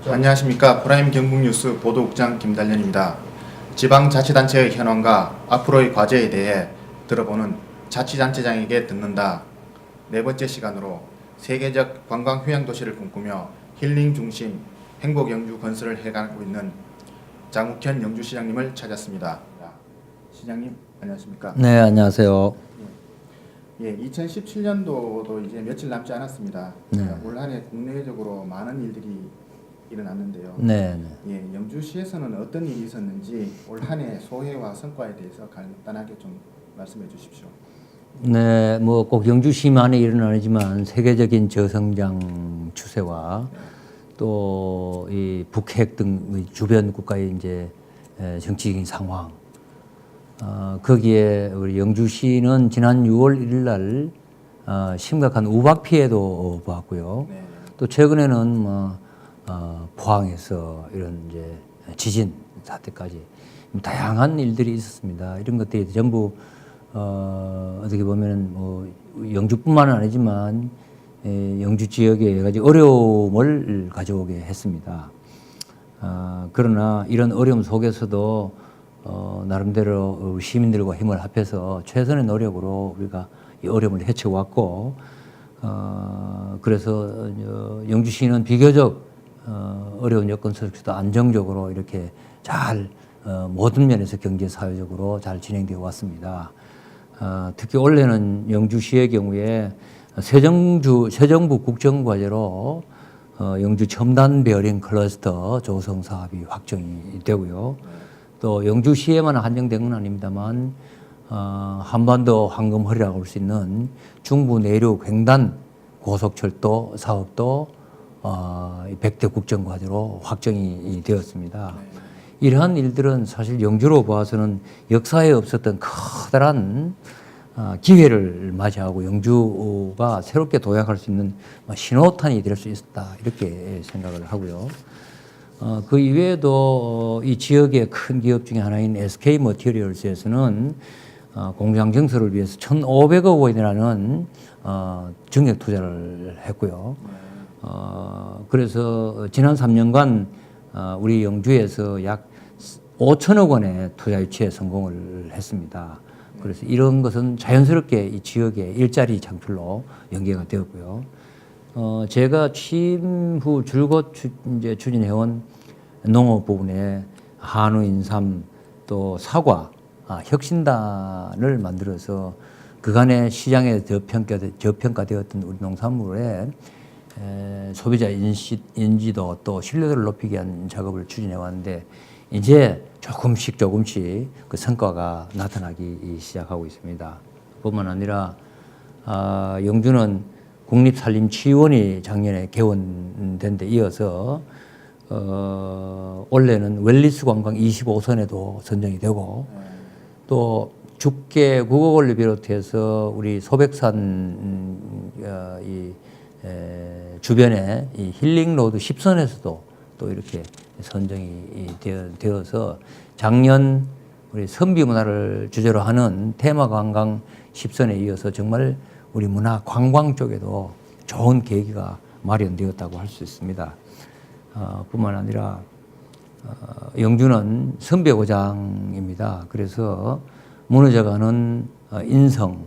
안녕하십니까. 프라임 경북뉴스 보도국장 김달련입니다. 지방자치단체의 현황과 앞으로의 과제에 대해 들어보는 자치단체장에게 듣는다. 네 번째 시간으로 세계적 관광휴양도시를 꿈꾸며 힐링 중심 행복영주 건설을 해가고 있는 장욱현 영주시장님을 찾았습니다. 시장님 안녕하십니까? 네, 안녕하세요. 예, 2017년도도 이제 며칠 남지 않았습니다. 네. 올 한해 국내적으로 많은 일들이 일어났는데요. 네, 네. 예, 영주시에서는 어떤 일이 있었는지 올 한해 소회와 성과에 대해서 간단하게 좀 말씀해 주십시오. 네, 뭐 꼭 영주시만의 일은 아니지만 세계적인 저성장 추세와 또 이 북핵 등 주변 국가의 이제 정치적인 상황, 거기에 우리 영주시는 지난 6월 1일 날 심각한 우박 피해도 보았고요. 네. 또 최근에는 뭐 포항에서 이런 이제 지진 사태까지 다양한 일들이 있었습니다. 이런 것들이 전부 어떻게 보면은 뭐 영주뿐만은 아니지만 영주 지역에 여러 가지 어려움을 가져오게 했습니다. 그러나 이런 어려움 속에서도 나름대로 시민들과 힘을 합해서 최선의 노력으로 우리가 이 어려움을 헤쳐왔고, 그래서 영주시는 비교적 어려운 여건 속에서도 안정적으로 이렇게 잘 모든 면에서 경제 사회적으로 잘 진행되어 왔습니다. 특히 올해는 영주시의 경우에 새정부 국정과제로 영주 첨단 베어링 클러스터 조성 사업이 확정이 되고요. 또 영주시에만 한정된 건 아닙니다만 한반도 황금허리라고 할 수 있는 중부 내륙 횡단 고속철도 사업도 100대 국정과제로 확정이 되었습니다. 이러한 일들은 사실 영주로 봐서는 역사에 없었던 커다란 기회를 맞이하고 영주가 새롭게 도약할 수 있는 신호탄이 될 수 있었다, 이렇게 생각을 하고요. 그 이외에도 이 지역의 큰 기업 중에 하나인 SK 머티리얼스에서는 공장 증설을 위해서 1,500억 원이라는 증액 투자를 했고요. 그래서 지난 3년간 우리 영주에서 약 5천억 원의 투자 유치에 성공을 했습니다. 그래서 이런 것은 자연스럽게 이 지역의 일자리 창출로 연계가 되었고요. 제가 취임 후 줄곧 이제 추진해온 농업 부분에 한우, 인삼, 또 사과, 혁신단을 만들어서 그간의 시장에 저평가되었던 우리 농산물의 소비자 인지도 또 신뢰도를 높이기 위한 작업을 추진해 왔는데, 이제 조금씩 그 성과가 나타나기 시작하고 있습니다. 뿐만 아니라 영주는 국립산림치유원이 작년에 개원된 데 이어서 올해는 웰리스 관광 25선에도 선정이 되고, 또 죽계 국어원을 비롯해서 우리 소백산 주변에 이 힐링로드 10선에서도 또 이렇게 선정이 되어서 작년 우리 선비 문화를 주제로 하는 테마 관광 10선에 이어서 정말 우리 문화 관광 쪽에도 좋은 계기가 마련되었다고 할 수 있습니다. 뿐만 아니라 영주는 선배 고장입니다. 그래서 무너져가는 인성을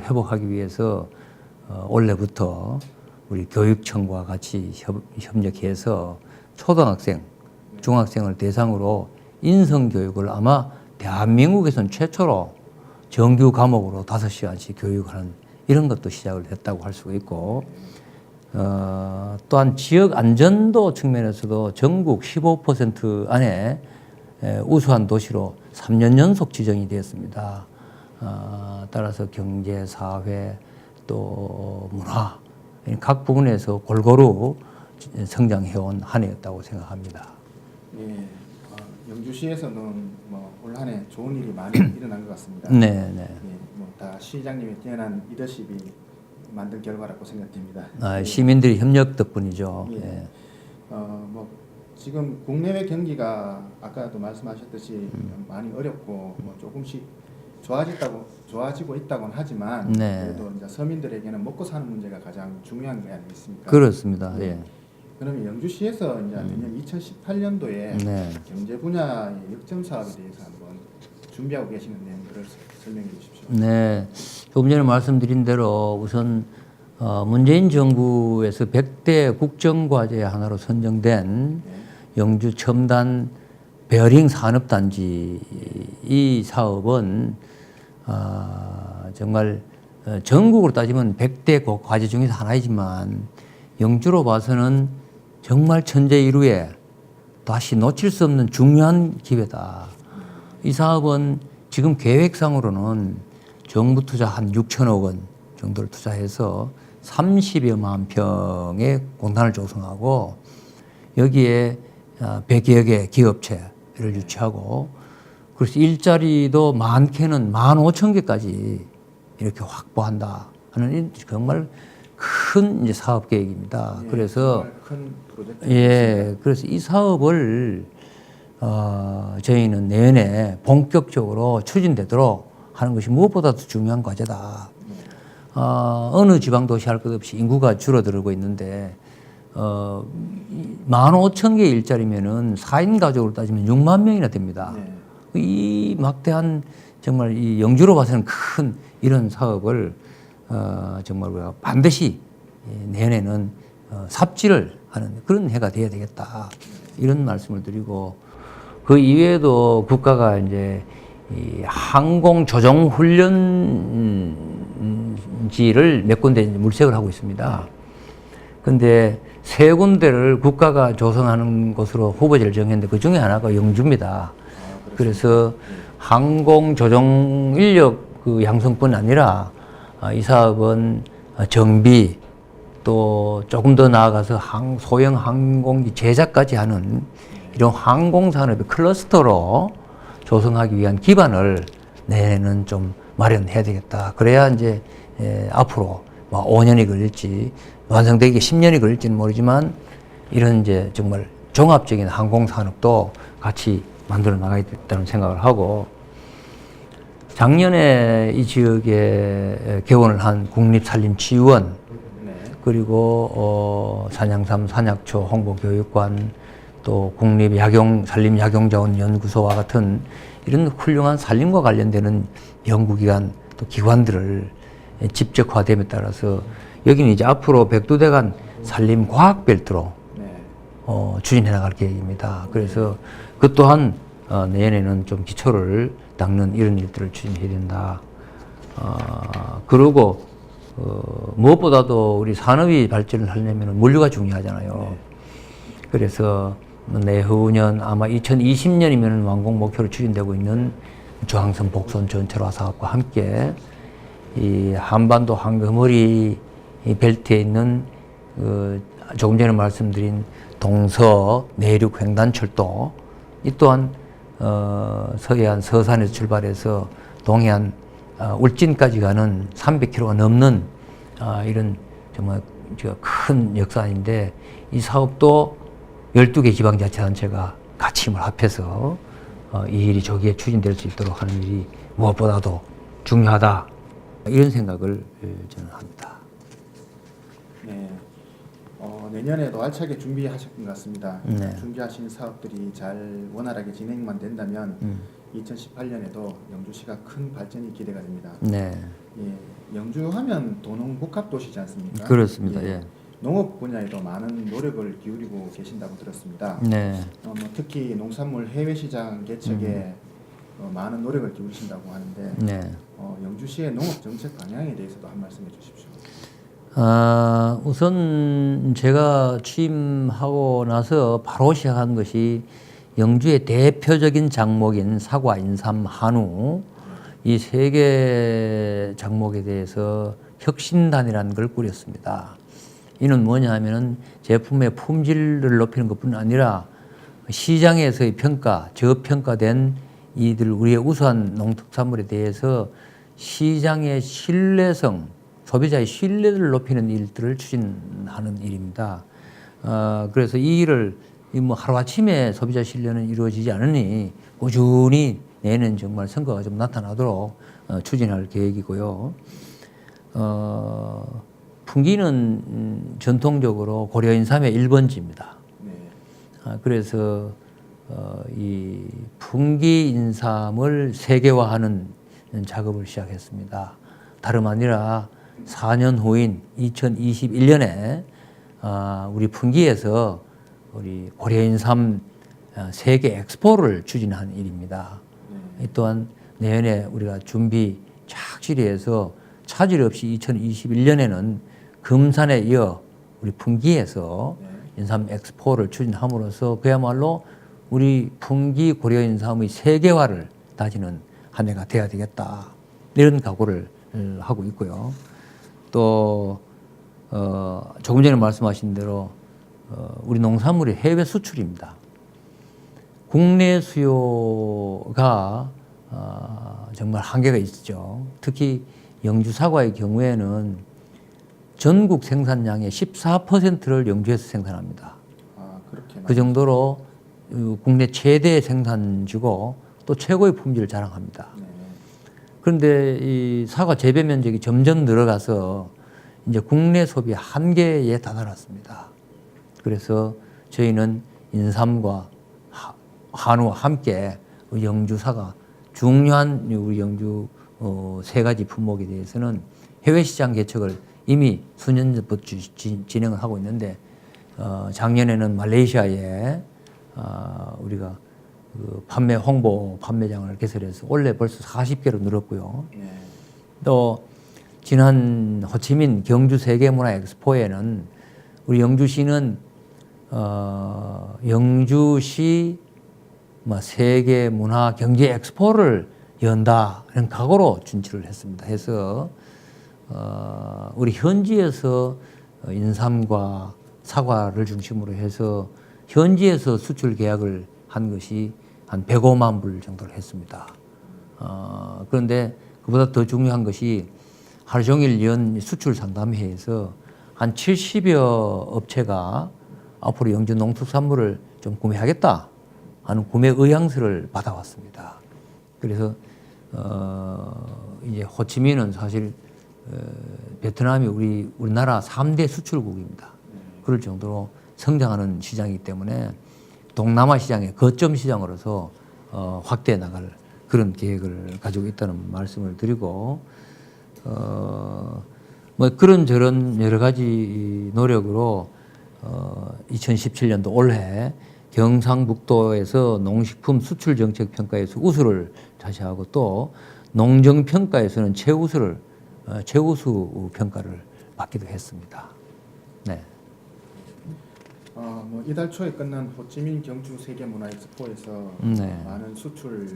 회복하기 위해서 올해부터 우리 교육청과 같이 협력해서 초등학생, 중학생을 대상으로 인성교육을 아마 대한민국에서는 최초로 정규 과목으로 5시간씩 교육하는 이런 것도 시작을 했다고 할 수가 있고, 또한 지역 안전도 측면에서도 전국 15% 안에 우수한 도시로 3년 연속 지정이 되었습니다. 따라서 경제, 사회, 또 문화 각 부분에서 골고루 성장해온 한 해였다고 생각합니다. 예, 영주시에서는 올 한 해 좋은 일이 많이 일어난 것 같습니다. 네, 네. 예, 다 시장님의 뛰어난 리더십이 만든 결과라고 생각됩니다. 시민들의 협력 덕분이죠. 예. 예. 지금 국내외 경기가 아까도 말씀하셨듯이 많이 어렵고 조금씩 좋아지고 있다고는 하지만, 네. 그래도 이제 서민들에게는 먹고 사는 문제가 가장 중요한 게 아니겠습니까? 그렇습니다. 예. 그러면 영주시에서 이제 내년 2018년도에 네. 경제 분야의 역점 사업에 대해서 한번 준비하고 계시는 내용들을 설명해 주십시오. 네, 조금 전에 말씀드린 대로 우선 문재인 정부에서 100대 국정과제 하나로 선정된 네. 영주 첨단 베어링 산업단지 이 사업은 정말 전국으로 따지면 100대 과제 중에서 하나이지만 영주로 봐서는 정말 천재일우에 다시 놓칠 수 없는 중요한 기회다. 이 사업은 지금 계획상으로는 정부 투자 한 6천억 원 정도를 투자해서 30여만 평의 공단을 조성하고 여기에 100여 개 기업체를 유치하고 그래서 일자리도 많게는 15,000개까지 이렇게 확보한다 하는 정말 큰 이제 사업 계획입니다. 예, 그래서 정말 큰 프로젝트. 예, 그래서 이 사업을 저희는 내년에 본격적으로 추진되도록 하는 것이 무엇보다도 중요한 과제다. 어느 지방 도시 할 것 없이 인구가 줄어들고 있는데 15,000개 일자리면은 4인 가족으로 따지면 6만 명이나 됩니다. 네. 이 막대한 정말 이 영주로 봐서는 큰 이런 사업을 정말 우리가 반드시 내년에는 삽질을 하는 그런 해가 돼야 되겠다. 이런 말씀을 드리고 그 이외에도 국가가 이제 이 항공 조종 훈련지를 몇 군데 물색을 하고 있습니다. 근데 세 군데를 국가가 조성하는 곳으로 후보지를 정했는데 그 중에 하나가 영주입니다. 그래서 항공 조종 인력 그 양성뿐 아니라 이 사업은 정비 또 조금 더 나아가서 소형 항공기 제작까지 하는 이런 항공산업의 클러스터로 조성하기 위한 기반을 내년에는 좀 마련해야 되겠다. 그래야 이제 앞으로 5년이 걸릴지 완성되기 10년이 걸릴지는 모르지만 이런 이제 정말 종합적인 항공산업도 같이 만들어 나가야겠다는 생각을 하고 작년에 이 지역에 개원을 한 국립산림치유원 네. 그리고 산양삼 산약초 홍보교육관 또 국립산림약용자원연구소와 같은 이런 훌륭한 산림과 관련되는 연구기관 또 기관들을 집적화됨에 따라서 여기는 이제 앞으로 백두대간 산림과학벨트로 네. 추진해 나갈 계획입니다. 그래서 그 또한 내년에는 좀 기초를 닦는 이런 일들을 추진해야 된다. 그리고 무엇보다도 우리 산업이 발전을 하려면 물류가 중요하잖아요. 네. 그래서 내후년 아마 2020년이면 완공 목표로 추진되고 있는 중앙선 복선 전철화 사업과 함께 이 한반도 황금어리 이 벨트에 있는 조금 전에 말씀드린 동서 내륙 횡단철도 이 또한 서해안 서산에서 출발해서 동해안 울진까지 가는 300km가 넘는 이런 정말 큰 역사인데 이 사업도 12개 지방자치단체가 같이 힘을 합해서 이 일이 조기에 추진될 수 있도록 하는 일이 무엇보다도 중요하다. 이런 생각을 저는 합니다. 네. 내년에도 알차게 준비하실 것 같습니다. 네. 준비하신 사업들이 잘 원활하게 진행만 된다면 2018년에도 영주시가 큰 발전이 기대가 됩니다. 네. 예, 영주하면 도농복합도시지 않습니까? 그렇습니다. 예. 농업 분야에도 많은 노력을 기울이고 계신다고 들었습니다. 네. 특히 농산물 해외 시장 개척에 많은 노력을 기울이신다고 하는데 네. 영주시의 농업 정책 방향에 대해서도 한 말씀해 주십시오. 우선 제가 취임하고 나서 바로 시작한 것이 영주의 대표적인 작목인 사과, 인삼, 한우 이 세 개 작목에 대해서 혁신단이라는 걸 꾸렸습니다. 이는 뭐냐 하면은 제품의 품질을 높이는 것뿐 아니라 시장에서의 평가, 저평가된 이들 우리의 우수한 농특산물에 대해서 시장의 신뢰성, 소비자의 신뢰를 높이는 일들을 추진하는 일입니다. 그래서 이 일을 뭐 하루아침에 소비자 신뢰는 이루어지지 않으니 꾸준히 내년 정말 성과가 좀 나타나도록 추진할 계획이고요. 풍기는 전통적으로 고려 인삼의 1번지입니다. 네. 그래서 이 풍기 인삼을 세계화하는 작업을 시작했습니다. 다름 아니라 4년 후인 2021년에 우리 풍기에서 우리 고려 인삼 세계 엑스포를 추진한 일입니다. 또한 내년에 우리가 준비 착실히 해서 차질 없이 2021년에는 금산에 이어 우리 풍기에서 인삼 엑스포를 추진함으로써 그야말로 우리 풍기 고려 인삼의 세계화를 다지는 한 해가 돼야 되겠다. 이런 각오를 하고 있고요. 또 조금 전에 말씀하신 대로 우리 농산물이 해외 수출입니다. 국내 수요가 정말 한계가 있죠. 특히 영주 사과의 경우에는 전국 생산량의 14%를 영주에서 생산합니다. 그렇게 그 정도로 국내 최대 생산지고 또 최고의 품질을 자랑합니다. 네. 그런데 이 사과 재배 면적이 점점 늘어가서 이제 국내 소비 한계에 다다랐습니다. 그래서 저희는 인삼과 한우와 함께 영주 사과 중요한 우리 영주 세 가지 품목에 대해서는 해외 시장 개척을 이미 수년 전부터 진행을 하고 있는데 작년에는 말레이시아에 우리가 그 판매 홍보 판매장을 개설해서 올해 벌써 40개로 늘었고요. 네. 또 지난 호치민 경주 세계문화 엑스포에는 우리 영주시는 영주시 세계 문화 경제 엑스포를 연다는 각오로 준치를 했습니다. 해서 우리 현지에서 인삼과 사과를 중심으로 해서 현지에서 수출 계약을 한 것이 한 105만 불 정도를 했습니다. 그런데 그보다 더 중요한 것이 하루 종일 연 수출 상담회에서 한 70여 업체가 앞으로 영주 농특산물을 좀 구매하겠다 하는 구매 의향서를 받아왔습니다. 그래서 이제 호치민은 사실 베트남이 우리나라 3대 수출국입니다. 그럴 정도로 성장하는 시장이기 때문에 동남아 시장의 거점 시장으로서 확대해 나갈 그런 계획을 가지고 있다는 말씀을 드리고 뭐 그런저런 여러 가지 노력으로 2017년도 올해 경상북도에서 농식품 수출 정책 평가에서 우수를 차지하고 또 농정 평가에서는 최우수 평가를 받기도 했습니다. 네. 뭐 이달 초에 끝난 호치민 경주 세계문화 엑스포에서 네. 많은 수출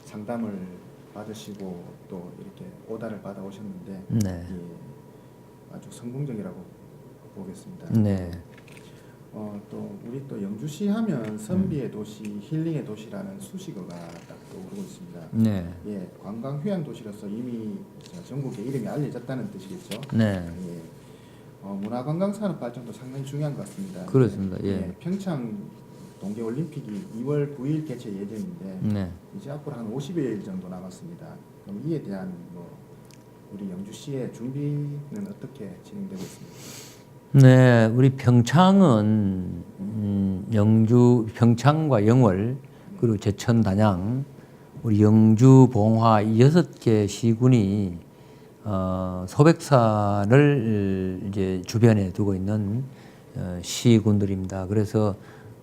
상담을 받으시고 또 이렇게 오다를 받아 오셨는데 네. 아주 성공적이라고 보겠습니다. 네. 또 우리 또 영주시 하면 선비의 도시, 힐링의 도시라는 수식어가 딱 떠오르고 있습니다. 네. 예, 관광 휴양 도시로서 이미 전국에 이름이 알려졌다는 뜻이겠죠. 네. 예. 문화관광 산업 발전도 상당히 중요한 것 같습니다. 그렇습니다. 예. 평창 동계올림픽이 2월 9일 개최 예정인데 네. 이제 앞으로 한 50일 정도 남았습니다. 그럼 이에 대한 우리 영주시의 준비는 어떻게 진행되고 있습니까? 네, 우리 평창은 영주 평창과 영월 그리고 제천 단양 우리 영주 봉화 이 6개 시군이 소백산을 이제 주변에 두고 있는 시군들입니다. 그래서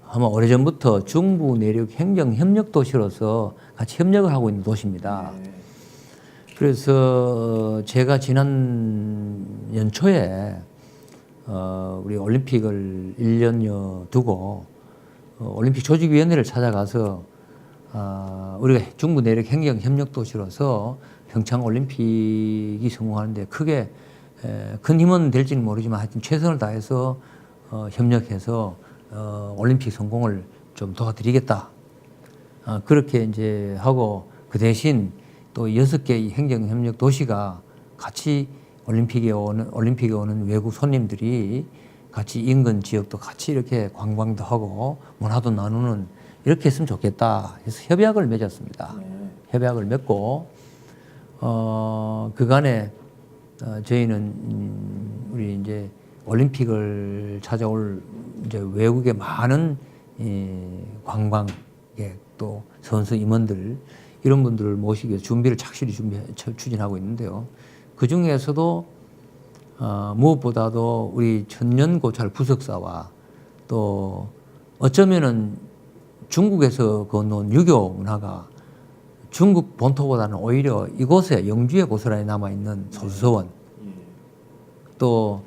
아마 오래전부터 중부 내륙 행정 협력 도시로서 같이 협력을 하고 있는 도시입니다. 네. 그래서 제가 지난 연초에 우리 올림픽을 1년여 두고 올림픽 조직위원회를 찾아가서 우리가 중부 내륙 행정 협력 도시로서 평창 올림픽이 성공하는데 크게 큰 힘은 될지는 모르지만 하여튼 최선을 다해서 협력해서 올림픽 성공을 좀 도와드리겠다. 그렇게 이제 하고 그 대신 또 6개 행정 협력 도시가 같이 올림픽에 오는 외국 손님들이 같이 인근 지역도 같이 이렇게 관광도 하고 문화도 나누는 이렇게 했으면 좋겠다 해서 협약을 맺었습니다. 네. 협약을 맺고 그간에 저희는 우리 이제 올림픽을 찾아올 이제 외국의 많은 관광객 또 선수 임원들 이런 분들을 모시기 위해서 준비를 착실히 추진하고 있는데요. 그 중에서도 무엇보다도 우리 천년고찰 부석사와 또 어쩌면은 중국에서 건너온 유교 문화가 중국 본토보다는 오히려 이곳에 영주에 고스란히 남아있는 소수서원 또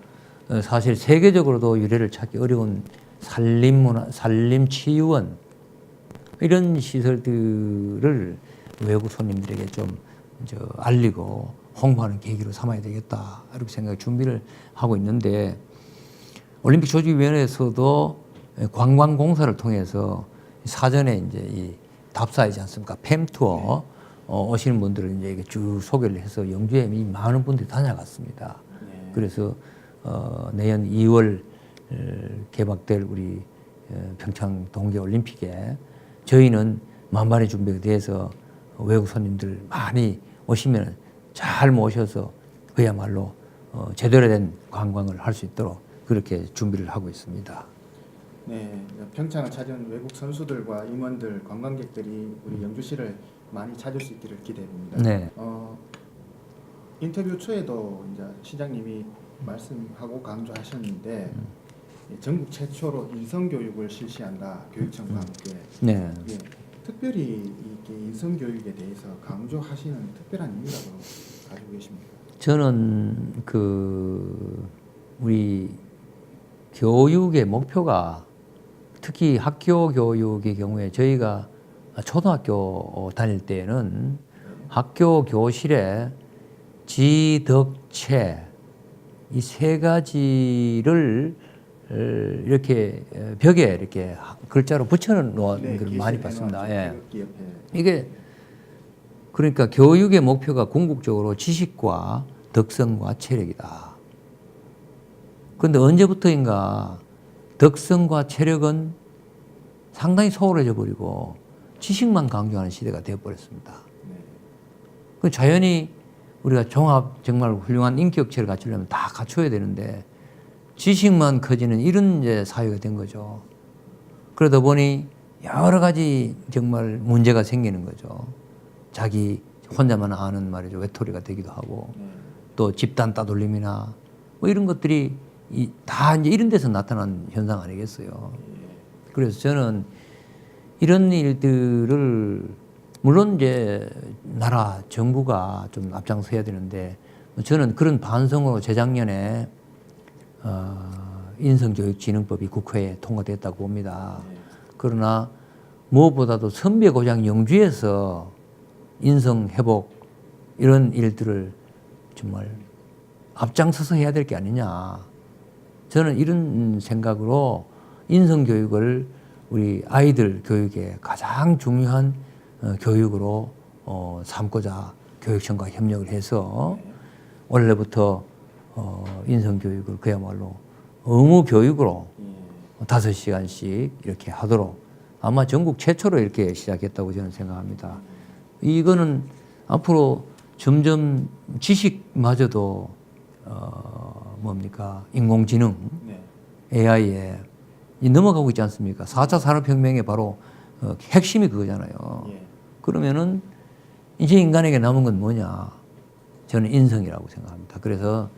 사실 세계적으로도 유래를 찾기 어려운 산림문화, 산림치유원 이런 시설들을 외국 손님들에게 좀 알리고 홍보하는 계기로 삼아야 되겠다 이렇게 생각 준비를 하고 있는데 올림픽 조직위원회에서도 관광공사를 통해서 사전에 이제 이 답사이지 않습니까? 팸투어 오시는 분들을 이제 쭉 소개를 해서 영주에 이미 많은 분들이 다녀갔습니다. 그래서 내년 2월 개막될 우리 평창 동계올림픽에 저희는 만반의 준비가 돼서 외국 손님들 많이 오시면 잘 모셔서 그야말로 제대로 된 관광을 할 수 있도록 그렇게 준비를 하고 있습니다. 네, 평창을 찾은 외국 선수들과 임원들, 관광객들이 우리 영주시를 많이 찾을 수 있기를 기대해봅니다. 네. 인터뷰 초에도 이제 시장님이 말씀하고 강조하셨는데 전국 최초로 인성교육을 실시한다, 교육청과 함께. 네. 예, 특별히 이게 인성교육에 대해서 강조하시는 특별한 이유라고 가지고 계십니까? 저는 우리 교육의 목표가 특히 학교 교육의 경우에 저희가 초등학교 다닐 때는 학교 교실에 지덕체 이 세 가지를 이렇게 벽에 이렇게 글자로 붙여놓은 걸 많이 봤습니다. 예. 이게 그러니까 교육의 목표가 궁극적으로 지식과 덕성과 체력이다. 그런데 언제부터인가 덕성과 체력은 상당히 소홀해져 버리고 지식만 강조하는 시대가 되어버렸습니다. 그 자연히 우리가 종합 정말 훌륭한 인격체를 갖추려면 다 갖춰야 되는데 지식만 커지는 이런 이제 사회가 된 거죠. 그러다 보니 여러 가지 정말 문제가 생기는 거죠. 자기 혼자만 아는 말이죠. 외톨이가 되기도 하고 또 집단 따돌림이나 뭐 이런 것들이 다 이제 이런 데서 나타난 현상 아니겠어요. 그래서 저는 이런 일들을 물론 이제 나라 정부가 좀 앞장서야 되는데 저는 그런 반성으로 재작년에 인성교육진흥법이 국회에 통과됐다고 봅니다. 그러나 무엇보다도 선비의 고장 영주에서 인성회복 이런 일들을 정말 앞장서서 해야 될 게 아니냐. 저는 이런 생각으로 인성교육을 우리 아이들 교육에 가장 중요한 교육으로 삼고자 교육청과 협력을 해서 원래부터 인성교육을 그야말로 의무교육으로 5시간씩 이렇게 하도록 아마 전국 최초로 이렇게 시작했다고 저는 생각합니다. 이거는 앞으로 점점 지식마저도 뭡니까 인공지능 AI에 넘어가고 있지 않습니까? 4차 산업혁명의 바로 핵심이 그거잖아요. 그러면은 이제 인간에게 남은 건 뭐냐? 저는 인성이라고 생각합니다. 그래서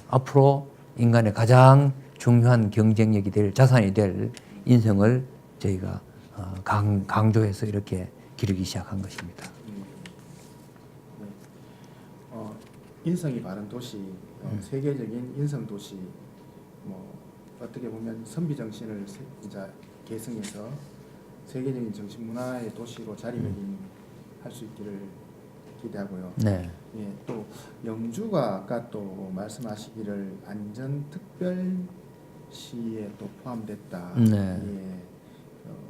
앞으로 인간의 가장 중요한 경쟁력이 될 자산이 될 인성을 저희가 강조해서 이렇게 기르기 시작한 것입니다. 인성이 바른 도시, 세계적인 인성 도시, 뭐 어떻게 보면 선비 정신을 이제 계승해서 세계적인 정신 문화의 도시로 자리매김할 수 있기를 기대하고요. 네. 예, 또 영주가 아까 또 말씀하시기를 안전특별시에 또 포함됐다. 네. 예,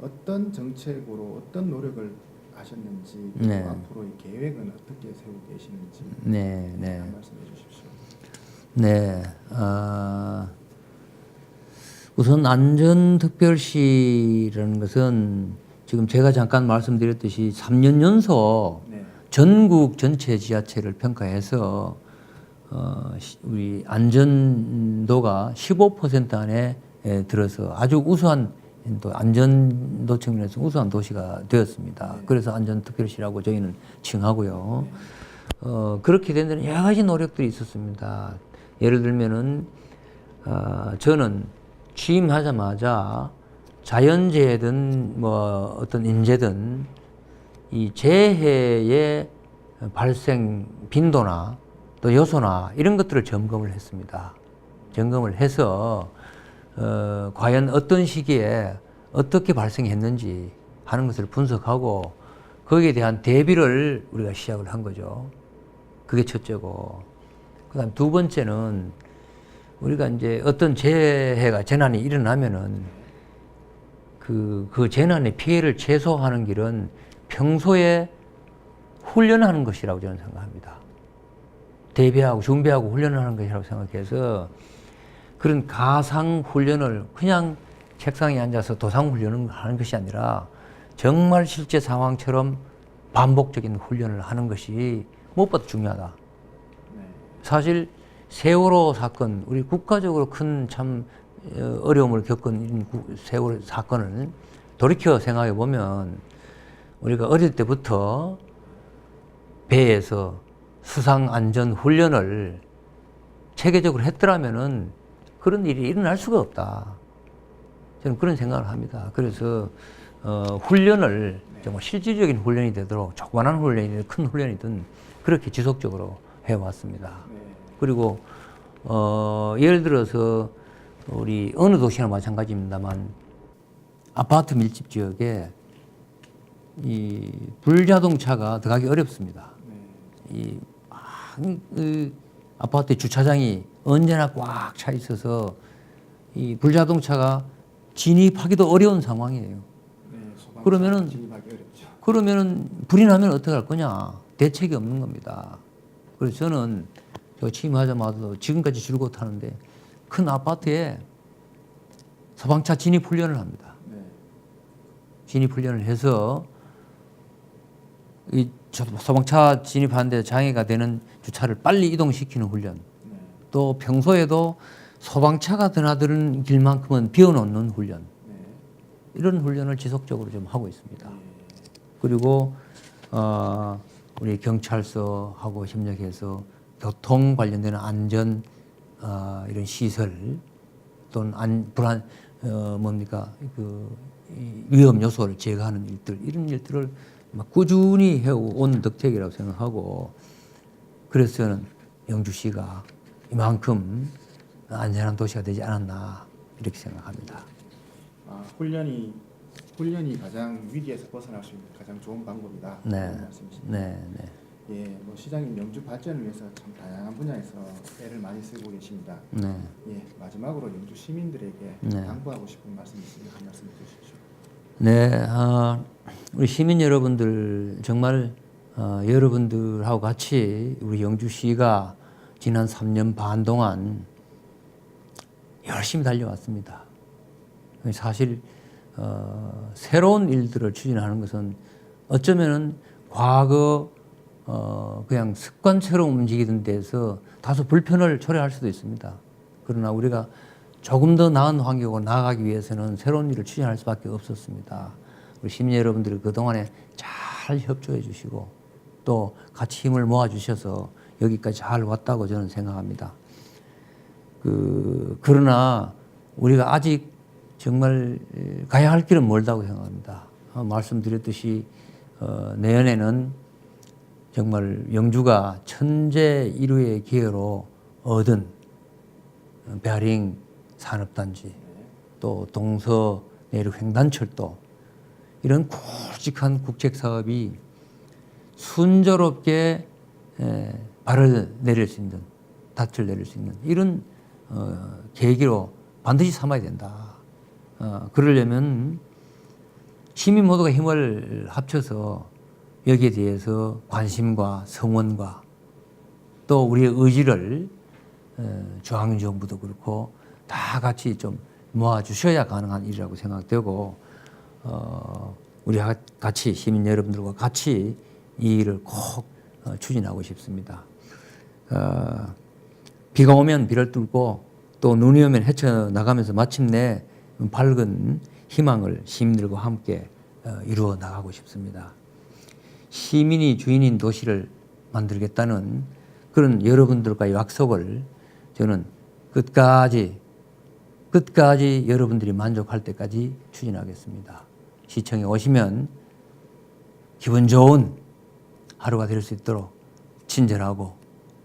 어떤 정책으로 어떤 노력을 하셨는지 그리고 네. 앞으로 이 계획은 어떻게 세우고 계시는지 네, 네. 한 말씀해 주십시오. 네. 우선 안전특별시라는 것은 지금 제가 잠깐 말씀드렸듯이 3년 연속 네. 전국 전체 지하철을 평가해서 우리 안전도가 15% 안에 들어서 아주 우수한 또 안전도 측면에서 우수한 도시가 되었습니다. 그래서 안전특별시라고 저희는 칭하고요. 그렇게 된 데는 여러 가지 노력들이 있었습니다. 예를 들면은 저는 취임하자마자 자연재해든 뭐 어떤 인재든 이 재해의 발생 빈도나 또 요소나 이런 것들을 점검을 했습니다. 점검을 해서 과연 어떤 시기에 어떻게 발생했는지 하는 것을 분석하고 거기에 대한 대비를 우리가 시작을 한 거죠. 그게 첫째고, 그다음 두 번째는 우리가 이제 어떤 재난이 일어나면은 그 재난의 피해를 최소화하는 길은 평소에 훈련하는 것이라고 저는 생각합니다. 대비하고 준비하고 훈련하는 것이라고 생각해서 그런 가상 훈련을 그냥 책상에 앉아서 도상 훈련을 하는 것이 아니라 정말 실제 상황처럼 반복적인 훈련을 하는 것이 무엇보다 중요하다. 사실 세월호 사건, 우리 국가적으로 큰 참 어려움을 겪은 세월호 사건을 돌이켜 생각해 보면 우리가 어릴 때부터 배에서 수상 안전 훈련을 체계적으로 했더라면은 그런 일이 일어날 수가 없다. 저는 그런 생각을 합니다. 그래서 훈련을 정말 실질적인 훈련이 되도록 조그만한 훈련이든 큰 훈련이든 그렇게 지속적으로 해왔습니다. 그리고 예를 들어서 우리 어느 도시나 마찬가지입니다만 아파트 밀집 지역에 이 불자동차가 들어가기 어렵습니다. 이 아파트 주차장이 언제나 꽉 차 있어서 이 불자동차가 진입하기도 어려운 상황이에요. 그러면은 불이 나면 어떻게 할 거냐? 대책이 없는 겁니다. 그래서 저는 취임하자마자 지금까지 줄곧 하는데 큰 아파트에 소방차 진입 훈련을 합니다. 진입 훈련을 해서 이 소방차 진입하는데 장애가 되는 주차를 빨리 이동시키는 훈련. 또 평소에도 소방차가 드나드는 길만큼은 비워놓는 훈련. 이런 훈련을 지속적으로 좀 하고 있습니다. 그리고 우리 경찰서하고 협력해서 교통 관련되는 안전 이런 시설 또는 위험 요소를 제거하는 일들 이런 일들을 꾸준히 해온 덕택이라고 생각하고 그래서 저는 영주시가 이만큼 안전한 도시가 되지 않았나 이렇게 생각합니다. 훈련이 가장 위기에서 벗어날 수 있는 가장 좋은 방법이다. 네. 말씀이십니다. 네. 예, 뭐 시장님 영주 발전을 위해서 참 다양한 분야에서 애를 많이 쓰고 계십니다. 네. 예, 마지막으로 영주 시민들에게 네. 당부하고 싶은 말씀이 있으면 한 말씀 해주십시오. 네, 우리 시민 여러분들 정말 여러분들하고 같이 우리 영주시가 지난 3년 반 동안 열심히 달려왔습니다. 사실 새로운 일들을 추진하는 것은 어쩌면은 과거 그냥 습관처럼 움직이던 데서 다소 불편을 초래할 수도 있습니다. 그러나 우리가 조금 더 나은 환경으로 나아가기 위해서는 새로운 일을 추진할 수밖에 없었습니다. 우리 시민 여러분들이 그동안에 잘 협조해 주시고 또 같이 힘을 모아 주셔서 여기까지 잘 왔다고 저는 생각합니다. 그러나 우리가 아직 정말 가야 할 길은 멀다고 생각합니다. 말씀드렸듯이 내년에는 정말 영주가 천재 인류의 기회로 얻은 베어링 산업단지 또 동서 내륙 횡단철도 이런 굵직한 국책사업이 순조롭게 발을 내릴 수 있는 닻을 내릴 수 있는 이런 계기로 반드시 삼아야 된다. 그러려면 시민 모두가 힘을 합쳐서 여기에 대해서 관심과 성원과 또 우리의 의지를 중앙정부도 그렇고 다 같이 좀 모아주셔야 가능한 일이라고 생각되고 우리 같이 시민 여러분들과 같이 이 일을 꼭 추진하고 싶습니다. 비가 오면 비를 뚫고 또 눈이 오면 헤쳐나가면서 마침내 밝은 희망을 시민들과 함께 이루어 나가고 싶습니다. 시민이 주인인 도시를 만들겠다는 그런 여러분들과의 약속을 저는 끝까지 여러분들이 만족할 때까지 추진하겠습니다. 시청에 오시면 기분 좋은 하루가 될 수 있도록 친절하고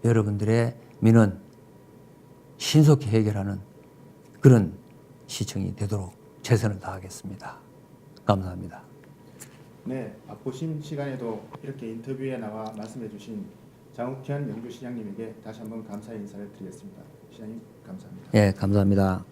여러분들의 민원 신속히 해결하는 그런 시청이 되도록 최선을 다하겠습니다. 감사합니다. 네, 보신 시간에도 이렇게 인터뷰에 나와 말씀해 주신 장욱현 영주시장님에게 다시 한번 감사의 인사를 드리겠습니다. 시장님 감사합니다. 예, 감사합니다.